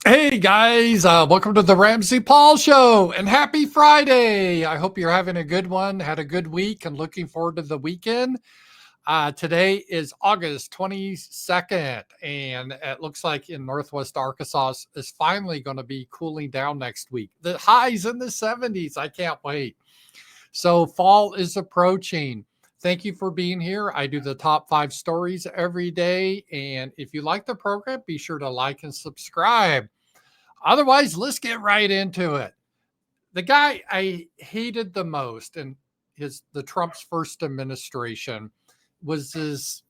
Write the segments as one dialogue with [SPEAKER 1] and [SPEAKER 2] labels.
[SPEAKER 1] Hey guys, welcome to the Ramsey Paul Show and happy Friday. I hope you're having a good one, had a good week, and looking forward to the weekend. Today is August 22nd, and it looks like in Northwest Arkansas is finally going to be cooling down next week. The highs in the 70s. I can't wait. So fall is approaching. Thank you for being here. I do the top 5 stories every day, and if you like the program, be sure to like and subscribe. Otherwise, let's get right into it. The guy I hated the most in the Trump's first administration was this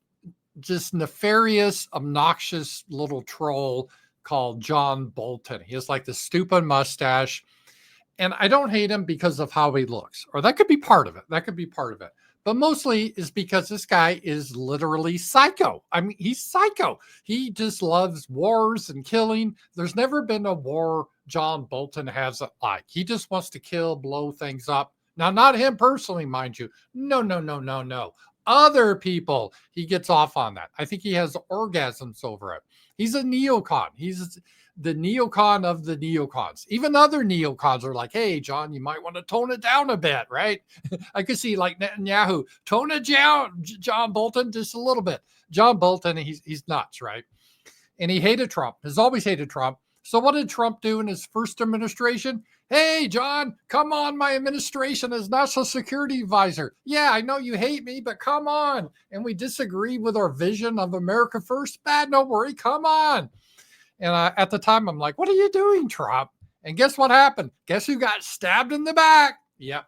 [SPEAKER 1] just nefarious, obnoxious little troll called John Bolton. He has like the stupid mustache. And I don't hate him because of how he looks, or that could be part of it. That could be part of it. But mostly is because this guy is literally psycho. I mean, he's psycho. He just loves wars and killing. There's never been a war John Bolton hasn't liked. He just wants to kill, blow things up. Now, not him personally, mind you. No, no, no, no, no. Other people, he gets off on that. I think he has orgasms over it. He's a neocon. He's the neocon of the neocons. Even other neocons are like, hey, John, you might want to tone it down a bit, right? I could see like Netanyahu, tone it down, John Bolton, just a little bit. John Bolton, he's nuts, right? And he hated Trump, has always hated Trump. So what did Trump do in his first administration? Hey, John, come on my administration as National Security Advisor. Yeah, I know you hate me, but come on. And we disagree with our vision of America first. Bad, no worry, come on. And at the time, I'm like, what are you doing, Trump? And guess what happened? Guess who got stabbed in the back? Yep.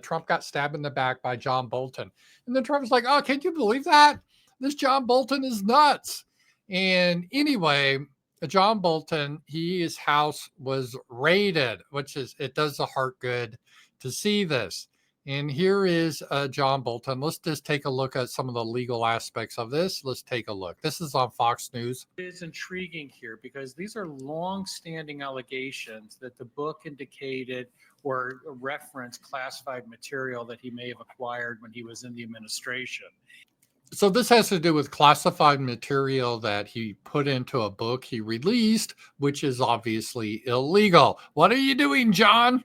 [SPEAKER 1] Trump got stabbed in the back by John Bolton. And then Trump's like, oh, can you believe that? This John Bolton is nuts. And anyway, John Bolton, his house was raided, it does the heart good to see this. And here is John Bolton. Let's just take a look at some of the legal aspects of this. Let's take a look. This is on Fox News.
[SPEAKER 2] It is intriguing here because these are long-standing allegations that the book indicated or referenced classified material that he may have acquired when he was in the administration.
[SPEAKER 1] So this has to do with classified material that he put into a book he released, which is obviously illegal. What are you doing, John?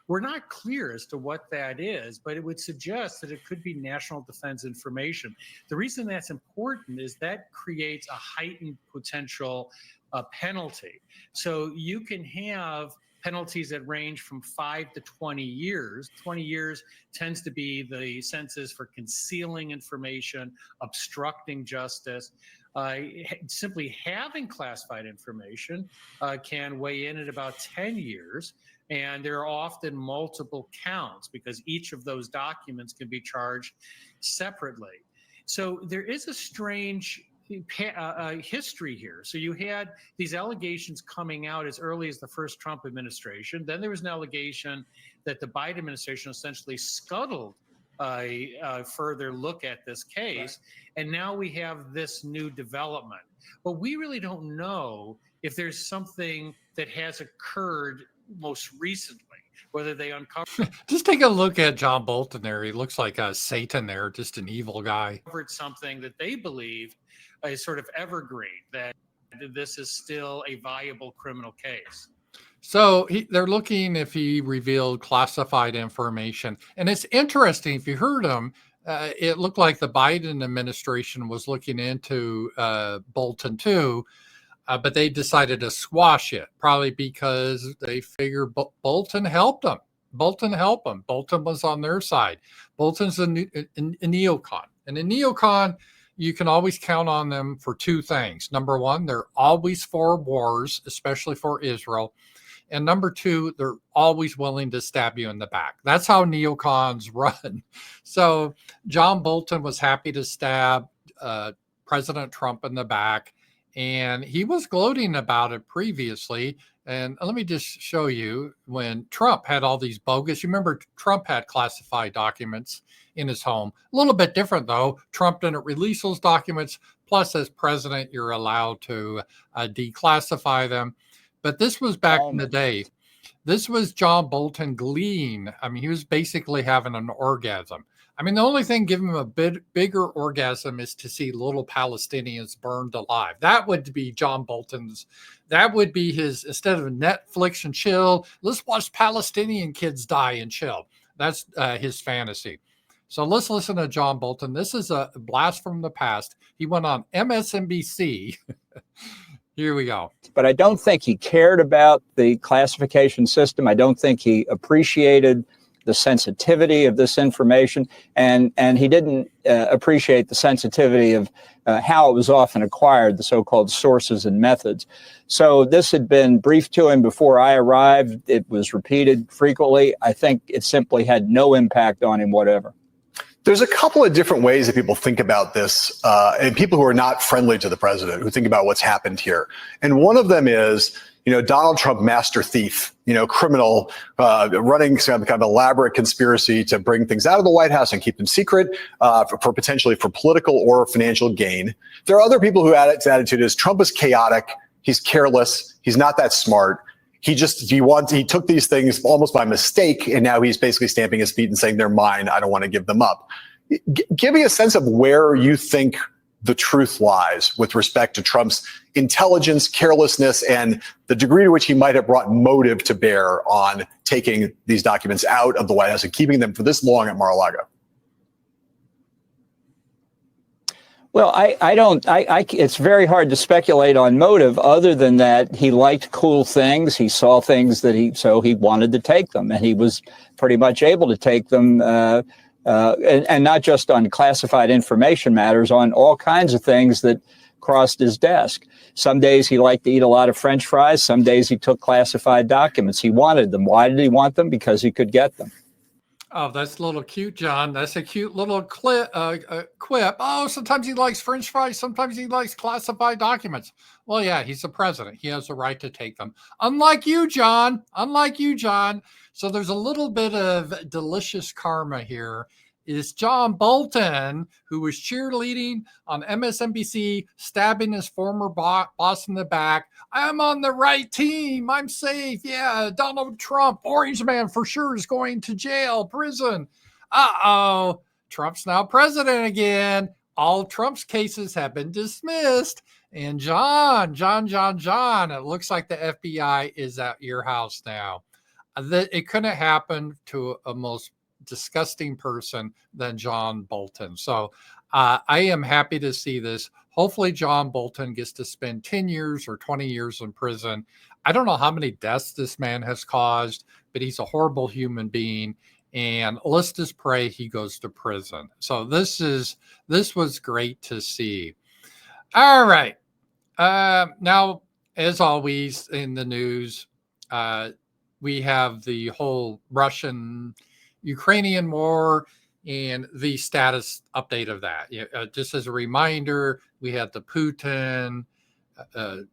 [SPEAKER 2] We're not clear as to what that is, but it would suggest that it could be national defense information. The reason that's important is that creates a heightened potential penalty. So you can have penalties that range from 5 to 20 years. 20 years tends to be the sentences for concealing information, obstructing justice. Simply having classified information can weigh in at about 10 years. And there are often multiple counts because each of those documents can be charged separately. So there is a strange history here. So you had these allegations coming out as early as the first Trump administration. Then there was an allegation that the Biden administration essentially scuttled a further look at this case. Right. And now we have this new development. But we really don't know if there's something that has occurred most recently, whether they uncovered.
[SPEAKER 1] Just take a look at John Bolton there. He looks like a Satan there, just an evil guy.
[SPEAKER 2] Something that they believe is sort of evergreen, that this is still a viable criminal case.
[SPEAKER 1] So they're looking if he revealed classified information. And it's interesting, if you heard him, it looked like the Biden administration was looking into Bolton too. But they decided to squash it, probably because they figure Bolton helped them. Bolton helped them. Bolton was on their side. Bolton's a neocon. And a neocon, you can always count on them for 2 things. Number 1, they're always for wars, especially for Israel. And number 2, they're always willing to stab you in the back. That's how neocons run. So John Bolton was happy to stab President Trump in the back. And he was gloating about it previously. And let me just show you when Trump had all these bogus, you remember Trump had classified documents in his home. A little bit different though. Trump didn't release those documents. Plus as president, you're allowed to declassify them. But this was back in the day. This was John Bolton gleeing. I mean, he was basically having an orgasm. I mean, the only thing giving him a bit bigger orgasm is to see little Palestinians burned alive. That would be John Bolton's. That would be his, instead of Netflix and chill, let's watch Palestinian kids die and chill. That's his fantasy. So let's listen to John Bolton. This is a blast from the past. He went on MSNBC. Here we go.
[SPEAKER 3] But I don't think he cared about the classification system. I don't think he appreciated the sensitivity of this information, and he didn't appreciate the sensitivity of how it was often acquired, the so-called sources and methods. So this had been briefed to him before I arrived. It was repeated frequently. I think it simply had no impact on him whatever.
[SPEAKER 4] There's a couple of different ways that people think about this, and people who are not friendly to the president who think about what's happened here. And one of them is, Donald Trump, master thief, criminal, running some kind of elaborate conspiracy to bring things out of the White House and keep them secret for potentially for political or financial gain. There are other people who his attitude is Trump is chaotic. He's careless. He's not that smart. He took these things almost by mistake, and now he's basically stamping his feet and saying they're mine. I don't want to give them up. Give me a sense of where you think the truth lies with respect to Trump's intelligence, carelessness, and the degree to which he might have brought motive to bear on taking these documents out of the White House and keeping them for this long at Mar-a-Lago.
[SPEAKER 3] Well, it's very hard to speculate on motive other than that he liked cool things. He saw things so he wanted to take them, and he was pretty much able to take them, and not just on classified information matters, on all kinds of things that crossed his desk. Some days he liked to eat a lot of French fries. Some days he took classified documents. He wanted them. Why did he want them? Because he could get them.
[SPEAKER 1] Oh, that's a little cute, John. That's a cute little quip. Oh, sometimes he likes French fries. Sometimes he likes classified documents. Well, yeah, he's the president. He has the right to take them. Unlike you, John. So there's a little bit of delicious karma here. Is John Bolton, who was cheerleading on MSNBC, stabbing his former boss in the back. I'm on the right team. I'm safe. Yeah, Donald Trump, Orange Man for sure is going to jail, prison. Uh-oh, Trump's now president again. All Trump's cases have been dismissed. And John, it looks like the FBI is at your house now. It couldn't happen to a most disgusting person than John Bolton. So I am happy to see this. Hopefully John Bolton gets to spend 10 years or 20 years in prison. I don't know how many deaths this man has caused, but he's a horrible human being. And let's just pray he goes to prison. So this was great to see. All right. Now, as always in the news, we have the whole Russian-Ukrainian war and the status update of that. Just as a reminder, we had the Putin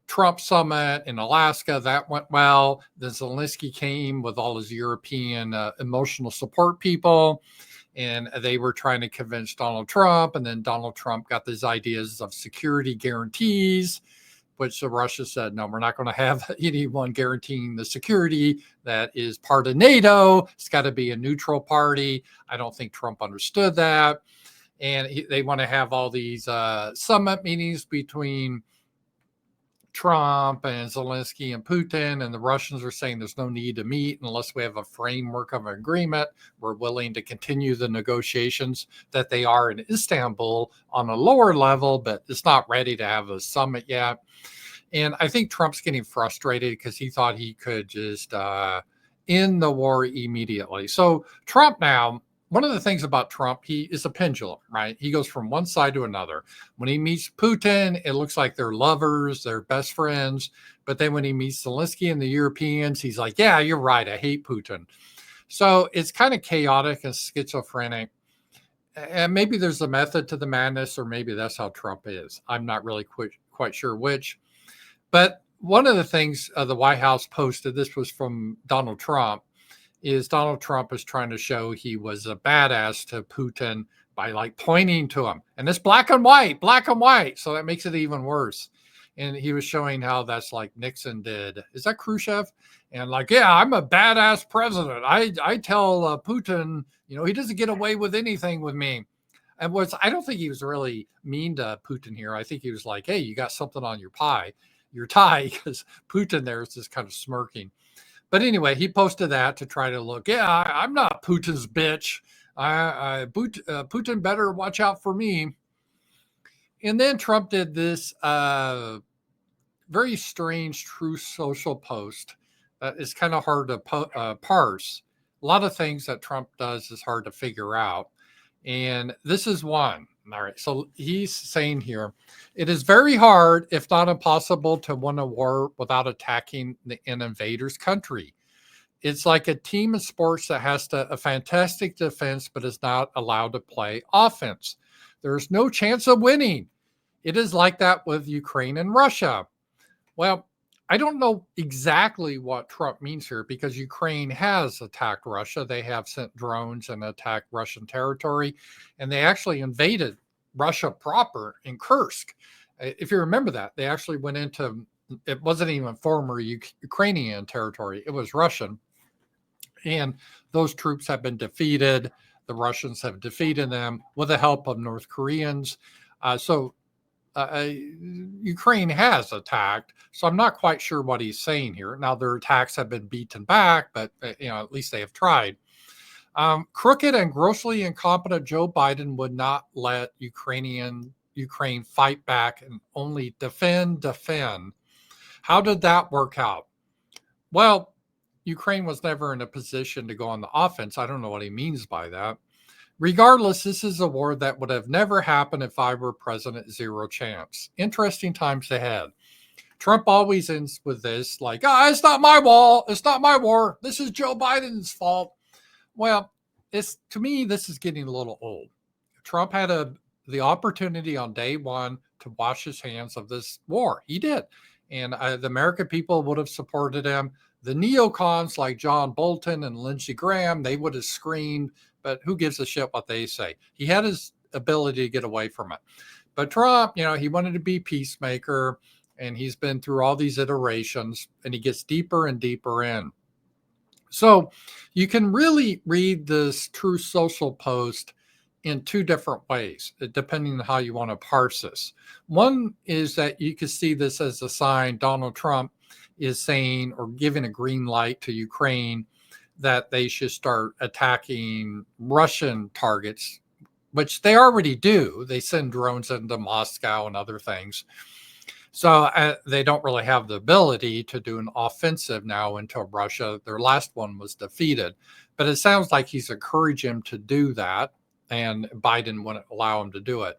[SPEAKER 1] Trump summit in Alaska. That went well. Then Zelensky came with all his European emotional support people, and they were trying to convince Donald Trump. And then Donald Trump got these ideas of security guarantees, which Russia said, no, we're not going to have anyone guaranteeing the security that is part of NATO. It's got to be a neutral party. I don't think Trump understood that. And they want to have all these summit meetings between Trump and Zelensky and Putin, and the Russians are saying there's no need to meet unless we have a framework of an agreement. We're willing to continue the negotiations that they are in Istanbul on a lower level, but it's not ready to have a summit yet. And I think Trump's getting frustrated because he thought he could just end the war immediately. So Trump now, one of the things about Trump, he is a pendulum, right? He goes from one side to another. When he meets Putin, it looks like they're lovers, they're best friends. But then when he meets Zelensky and the Europeans, he's like, yeah, you're right, I hate Putin. So it's kind of chaotic and schizophrenic. And maybe there's a method to the madness, or maybe that's how Trump is. I'm not really quite sure which. But one of the things the White House posted, this was from Donald Trump, is Donald Trump is trying to show he was a badass to Putin by like pointing to him. And it's black and white. So that makes it even worse. And he was showing how that's like Nixon did. Is that Khrushchev? And like, yeah, I'm a badass president. I tell Putin, he doesn't get away with anything with me. And I don't think he was really mean to Putin here. I think he was like, hey, you got something on your tie, because Putin there is just kind of smirking. But anyway, he posted that to try to look, I'm not Putin's bitch. Putin better watch out for me. And then Trump did this very strange Truth Social post that is kind of hard to parse. A lot of things that Trump does is hard to figure out. And this is one. All right. So he's saying here, it is very hard, if not impossible, to win a war without attacking an invader's country. It's like a team of sports that has a fantastic defense, but is not allowed to play offense. There's no chance of winning. It is like that with Ukraine and Russia. Well, I don't know exactly what Trump means here, because Ukraine has attacked Russia. They have sent drones and attacked Russian territory, and they actually invaded Russia proper in Kursk. If you remember that, they actually went into, it wasn't even former Ukrainian territory, it was Russian. And those troops have been defeated. The Russians have defeated them with the help of North Koreans. Ukraine has attacked, so I'm not quite sure what he's saying here. Now, their attacks have been beaten back, but at least they have tried. Crooked and grossly incompetent Joe Biden would not let Ukraine fight back and only defend. How did that work out? Well, Ukraine was never in a position to go on the offense. I don't know what he means by that. Regardless, this is a war that would have never happened if I were president. Zero chance. Interesting times ahead. Trump always ends with this, like, it's not my wall. It's not my war. This is Joe Biden's fault. Well, to me, this is getting a little old. Trump had the opportunity on day one to wash his hands of this war. He did. And the American people would have supported him. The neocons like John Bolton and Lindsey Graham, they would have screamed, but who gives a shit what they say? He had his ability to get away from it. But Trump, he wanted to be peacemaker, and he's been through all these iterations, and he gets deeper and deeper in. So you can really read this Truth Social post in two different ways, depending on how you want to parse this. One is that you can see this as a sign Donald Trump is saying or giving a green light to Ukraine that they should start attacking Russian targets, which they already do. They send drones into Moscow and other things. So they don't really have the ability to do an offensive now into Russia. Their last one was defeated. But it sounds like he's encouraging him to do that, and Biden wouldn't allow him to do it.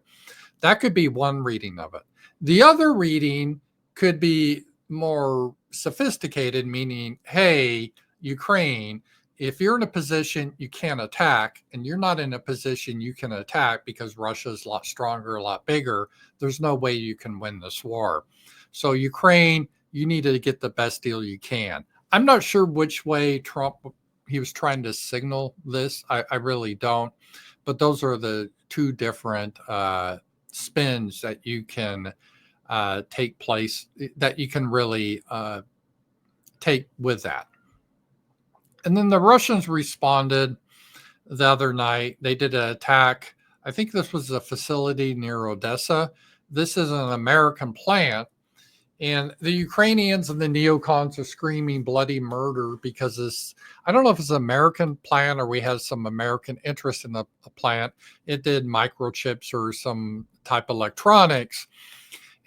[SPEAKER 1] That could be one reading of it. The other reading could be more sophisticated, meaning, hey, Ukraine, if you're in a position you can't attack, and you're not in a position you can attack because Russia's a lot stronger, a lot bigger, there's no way you can win this war. So Ukraine, you need to get the best deal you can. I'm not sure which way Trump, he was trying to signal this. I really don't. But those are the two different spins that you can take place, that you can really take with that. And then the Russians responded the other night. They did an attack. I think this was a facility near Odessa. This is an American plant. And the Ukrainians and the neocons are screaming bloody murder because this, I don't know if it's an American plant or we had some American interest in the plant. It did microchips or some type of electronics.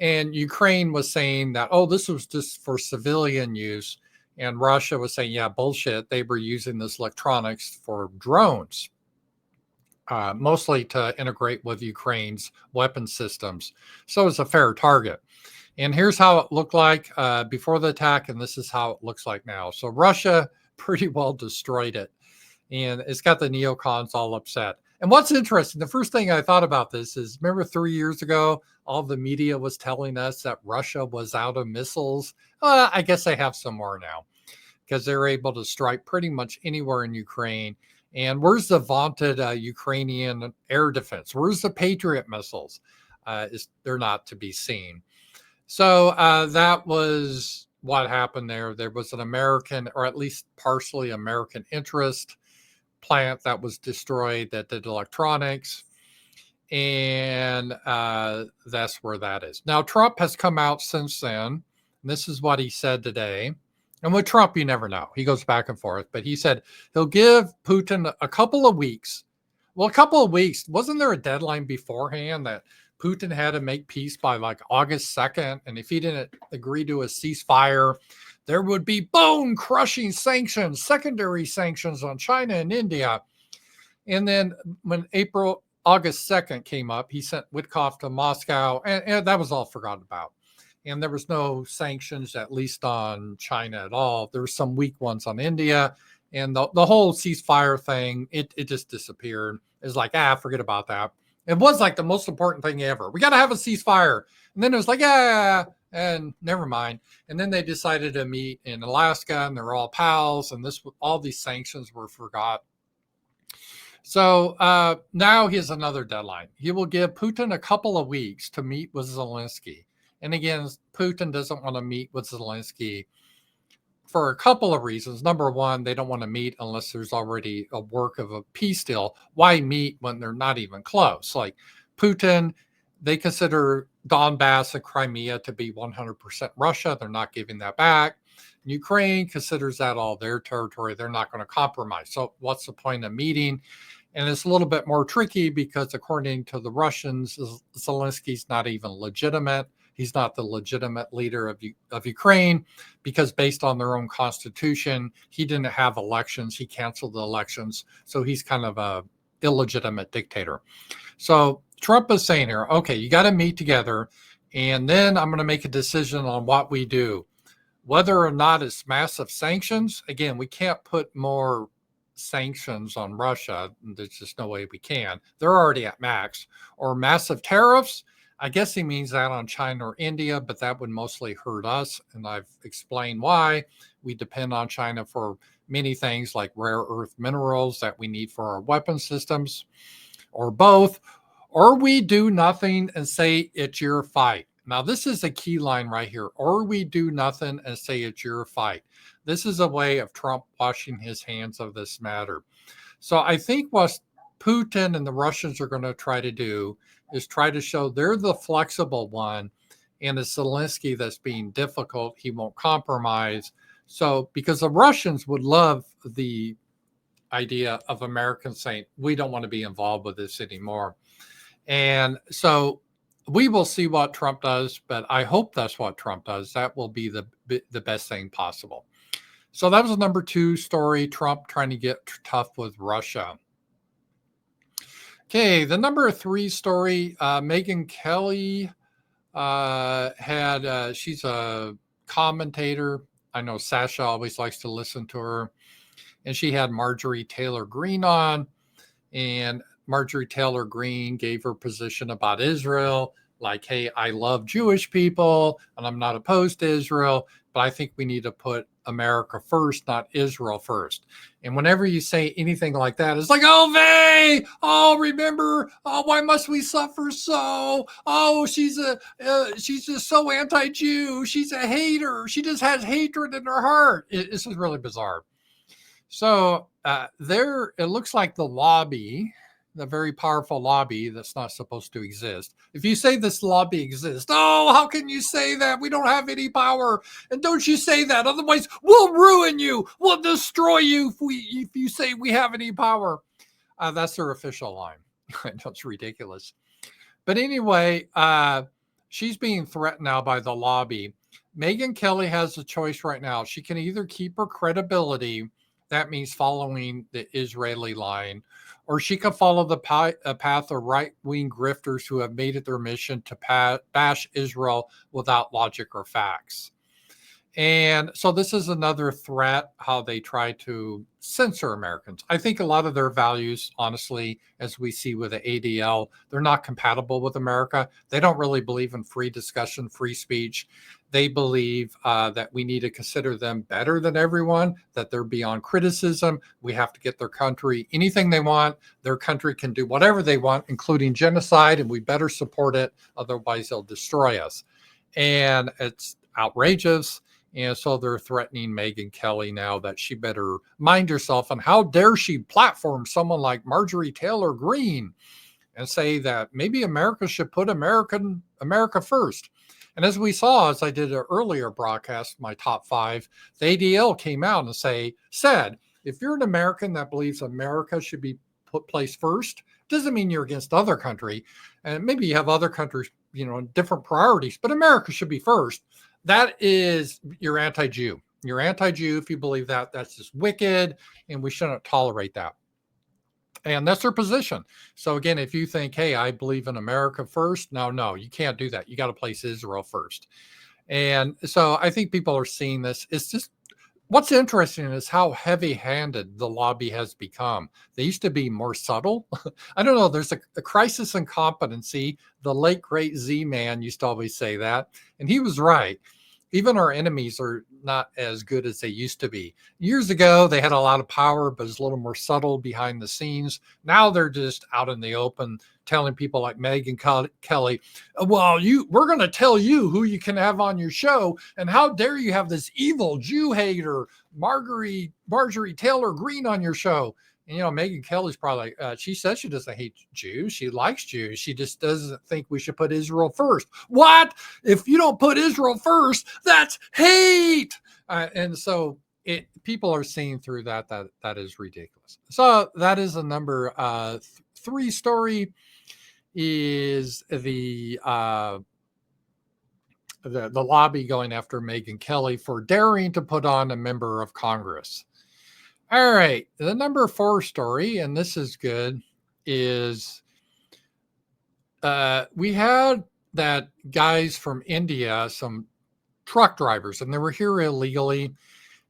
[SPEAKER 1] And Ukraine was saying that, this was just for civilian use. And Russia was saying, yeah, bullshit. They were using this electronics for drones, mostly to integrate with Ukraine's weapon systems. So it's a fair target. And here's how it looked like before the attack, and this is how it looks like now. So Russia pretty well destroyed it. And it's got the neocons all upset. And what's interesting, the first thing I thought about this is, remember 3 years ago, all the media was telling us that Russia was out of missiles. I guess they have some more now, because they're able to strike pretty much anywhere in Ukraine. And where's the vaunted Ukrainian air defense? Where's the Patriot missiles? They're not to be seen. So that was what happened there. There was an American, or at least partially American interest plant that was destroyed that did electronics. And that's where that is. Now, Trump has come out since then. And this is what he said today. And with Trump, you never know. He goes back and forth. But he said he'll give Putin a couple of weeks. Well, a couple of weeks. Wasn't there a deadline beforehand that Putin had to make peace by like August 2nd? And if he didn't agree to a ceasefire, there would be bone-crushing sanctions, secondary sanctions on China and India. And then when August 2nd came up, he sent Witkoff to Moscow, and that was all forgotten about. And there was no sanctions, at least on China at all. There were some weak ones on India, and the whole ceasefire thing, it just disappeared. It's like, forget about that. It was like the most important thing ever. We got to have a ceasefire. And then it was like, and never mind. And then they decided to meet in Alaska, and they're all pals, and all these sanctions were forgot. So now he has another deadline. He will give Putin a couple of weeks to meet with Zelensky. And again, Putin doesn't want to meet with Zelensky for a couple of reasons. Number one, they don't want to meet unless there's already a work of a peace deal. Why meet when they're not even close? Like Putin, they consider Donbass and Crimea to be 100% Russia. They're not giving that back. Ukraine considers that all their territory. They're not going to compromise. So what's the point of meeting? And it's a little bit more tricky because according to the Russians, Zelensky's not even legitimate. He's not the legitimate leader of Ukraine because based on their own constitution, he didn't have elections. He canceled the elections. So he's kind of a illegitimate dictator. So Trump is saying here, okay, you got to meet together. And then I'm going to make a decision on what we do. Whether or not it's massive sanctions, again, we can't put more sanctions on Russia. There's just no way we can. They're already at max. Or massive tariffs. I guess he means that on China or India, but that would mostly hurt us. And I've explained why. We depend on China for many things like rare earth minerals that we need for our weapon systems, or both. Or we do nothing and say it's your fight. Now, this is a key line right here. Or we do nothing and say it's your fight. This is a way of Trump washing his hands of this matter. So I think what Putin and the Russians are going to try to do is try to show they're the flexible one, and it's Zelensky that's being difficult. He won't compromise. So because the Russians would love the idea of Americans saying, we don't want to be involved with this anymore. And so we will see what Trump does, but I hope that's what Trump does. That will be the best thing possible. So that was the number 2 story, Trump trying to get tough with Russia. Okay, the number 3 story, Megyn Kelly she's a commentator. I know Sasha always likes to listen to her. And she had Marjorie Taylor Greene on. And Marjorie Taylor Greene gave her position about Israel. Like, hey, I love Jewish people and I'm not opposed to Israel, but I think we need to put America first, not Israel first. And whenever you say anything like that, it's like, remember, why must we suffer so? She's just so anti-Jew. She's a hater. She just has hatred in her heart. This is really bizarre. So it looks like the lobby, the very powerful lobby that's not supposed to exist. If you say this lobby exists, how can you say that? We don't have any power. And don't you say that. Otherwise, we'll ruin you. We'll destroy you if you say we have any power. That's their official line. That's ridiculous. But anyway, she's being threatened now by the lobby. Megyn Kelly has a choice right now. She can either keep her credibility, that means following the Israeli line, or she could follow the path of right-wing grifters who have made it their mission to bash Israel without logic or facts. And so this is another threat, how they try to censor Americans. I think a lot of their values, honestly, as we see with the ADL, they're not compatible with America. They don't really believe in free discussion, free speech. They believe that we need to consider them better than everyone, that they're beyond criticism. We have to get their country anything they want. Their country can do whatever they want, including genocide, and we better support it. Otherwise, they'll destroy us. And it's outrageous. And so they're threatening Megyn Kelly now that she better mind herself. And how dare she platform someone like Marjorie Taylor Greene and say that maybe America should put America first. And as we saw, as I did an earlier broadcast, my top 5, the ADL came out and said, if you're an American that believes America should be placed first, doesn't mean you're against other country. And maybe you have other countries, different priorities, but America should be first. That is, you're anti-Jew. You're anti-Jew if you believe that. That's just wicked, and we shouldn't tolerate that. And that's their position. So again, if you think, hey, I believe in America first, no, you can't do that. You got to place Israel first. And so I think people are seeing this. It's just, what's interesting is how heavy-handed the lobby has become. They used to be more subtle. I don't know. There's a crisis in competency. The late, great Z-Man used to always say that. And he was right. Even our enemies are not as good as they used to be. Years ago, they had a lot of power, but it's a little more subtle behind the scenes. Now they're just out in the open telling people like Megyn Kelly, well, we're going to tell you who you can have on your show. And how dare you have this evil Jew hater, Marjorie Taylor Greene on your show? And, Megyn Kelly's probably, she says she doesn't hate Jews. She likes Jews. She just doesn't think we should put Israel first. What? If you don't put Israel first, that's hate. And so people are seeing through that is ridiculous. So that is the number 3 story is the lobby going after Megyn Kelly for daring to put on a member of Congress. All right, the number 4 story, and this is good, is we had that guys from India, some truck drivers, and they were here illegally,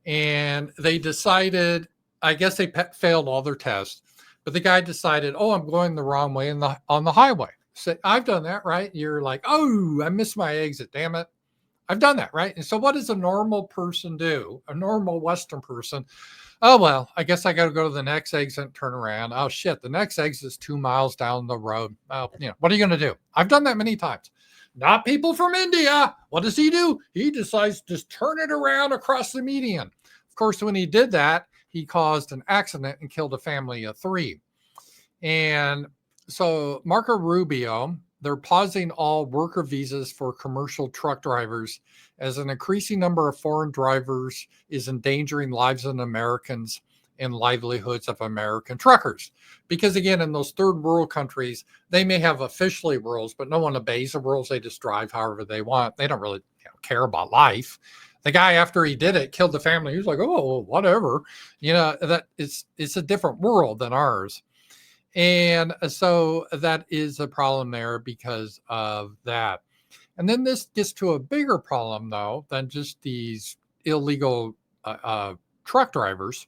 [SPEAKER 1] and they decided, I guess they failed all their tests, but the guy decided, I'm going the wrong way on the highway. So I've done that, right? You're like, I missed my exit, damn it. I've done that, right? And so what does a normal person do? A normal Western person? Oh, well, I guess I got to go to the next exit and turn around. Oh, shit, the next exit is 2 miles down the road. Oh, what are you going to do? I've done that many times. Not people from India. What does he do? He decides to just turn it around across the median. Of course, when he did that, he caused an accident and killed a family of 3. And so Marco Rubio, they're pausing all worker visas for commercial truck drivers as an increasing number of foreign drivers is endangering lives of Americans and livelihoods of American truckers. Because again, in those third world countries, they may have officially rules, but no one obeys the rules. They just drive however they want. They don't really care about life. The guy, after he did it, killed the family. He was like, oh, whatever. That it's a different world than ours. And so that is a problem there because of that. And then this gets to a bigger problem, though, than just these illegal truck drivers.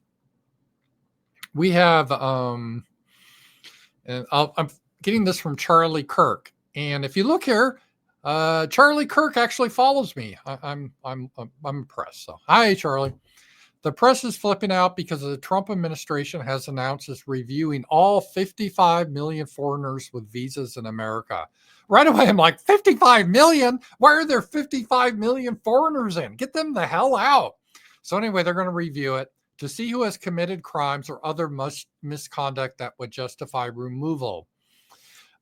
[SPEAKER 1] We have, and I'm getting this from Charlie Kirk. And if you look here, Charlie Kirk actually follows me. I'm impressed. So, hi, Charlie. The press is flipping out because the Trump administration has announced it's reviewing all 55 million foreigners with visas in America. Right away, I'm like, 55 million? Why are there 55 million foreigners in? Get them the hell out. So anyway, they're going to review it to see who has committed crimes or other misconduct that would justify removal.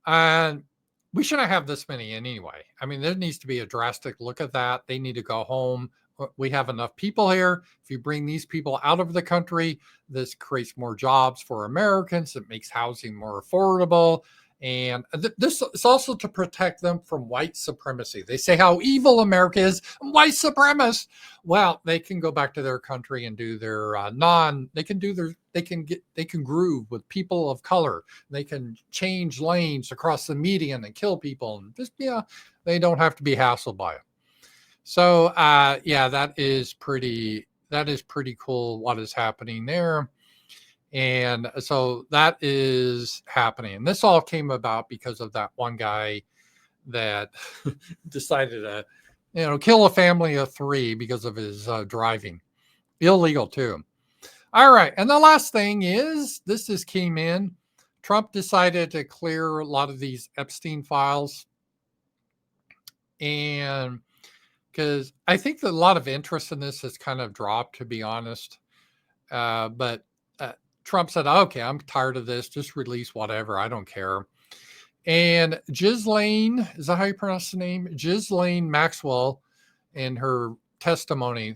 [SPEAKER 1] And we shouldn't have this many in anyway. I mean, there needs to be a drastic look at that. They need to go home. We have enough people here. If you bring these people out of the country, this creates more jobs for Americans. It makes housing more affordable. And this is also to protect them from white supremacy. They say how evil America is, white supremacists. Well, they can go back to their country and do their they can groove with people of color. They can change lanes across the median and kill people. And just, they don't have to be hassled by it. So, that is pretty cool what is happening there. And so that is happening. And this all came about because of that one guy that decided to, kill a family of 3 because of his driving. Illegal too. All right. And the last thing is, this just came in. Trump decided to clear a lot of these Epstein files. And because I think that a lot of interest in this has kind of dropped, to be honest. But Trump said, okay, I'm tired of this. Just release whatever. I don't care. And Ghislaine, is that how you pronounce the name? Ghislaine Maxwell, in her testimony,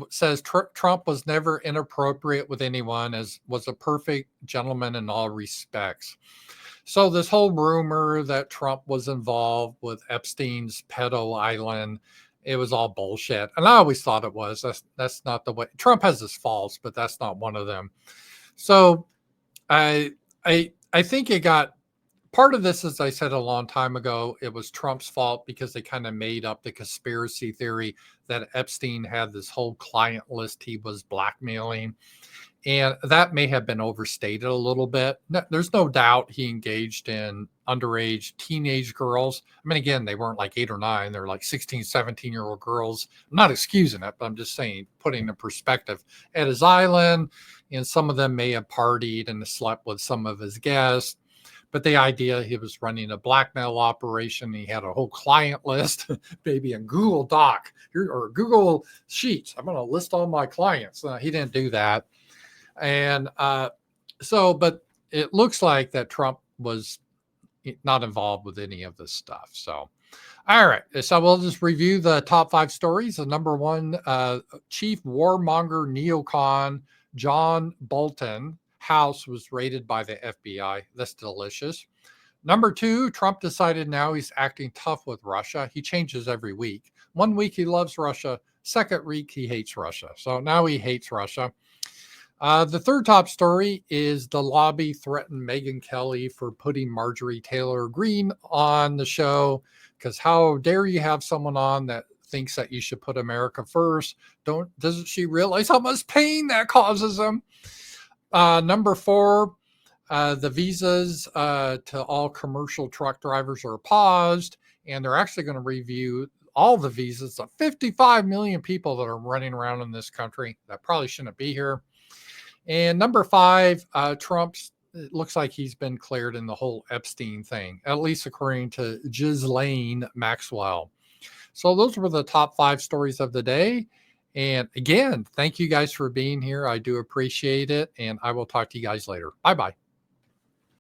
[SPEAKER 1] says Trump was never inappropriate with anyone, as was a perfect gentleman in all respects. So this whole rumor that Trump was involved with Epstein's pedo island, it was all bullshit. And I always thought it was. That's not the way. Trump has his faults, but that's not one of them. So I think it got part of this, as I said a long time ago, it was Trump's fault because they kind of made up the conspiracy theory that Epstein had this whole client list he was blackmailing. And that may have been overstated a little bit. There's no doubt he engaged in underage teenage girls. I mean, again, they weren't like 8 or 9. They're like 16, 17-year-old girls. I'm not excusing it, but I'm just saying, putting in perspective. At his island, and some of them may have partied and slept with some of his guests. But the idea he was running a blackmail operation, he had a whole client list, maybe a Google Doc or Google Sheets. I'm going to list all my clients. He didn't do that. And but it looks like that Trump was not involved with any of this stuff. So, all right. So we'll just review the top 5 stories. The number 1, chief warmonger neocon John Bolton house was raided by the FBI. That's delicious. Number 2, Trump decided now he's acting tough with Russia. He changes every week. 1 week he loves Russia. Second week he hates Russia. So now he hates Russia. The third top story is the lobby threatened Megyn Kelly for putting Marjorie Taylor Greene on the show, because how dare you have someone on that thinks that you should put America first? Doesn't she realize how much pain that causes them? Number 4, the visas to all commercial truck drivers are paused, and they're actually going to review all the visas of 55 million people that are running around in this country that probably shouldn't be here. And number 5, it looks like he's been cleared in the whole Epstein thing, at least according to Ghislaine Maxwell. So those were the top 5 stories of the day. And again, thank you guys for being here. I do appreciate it. And I will talk to you guys later. Bye-bye.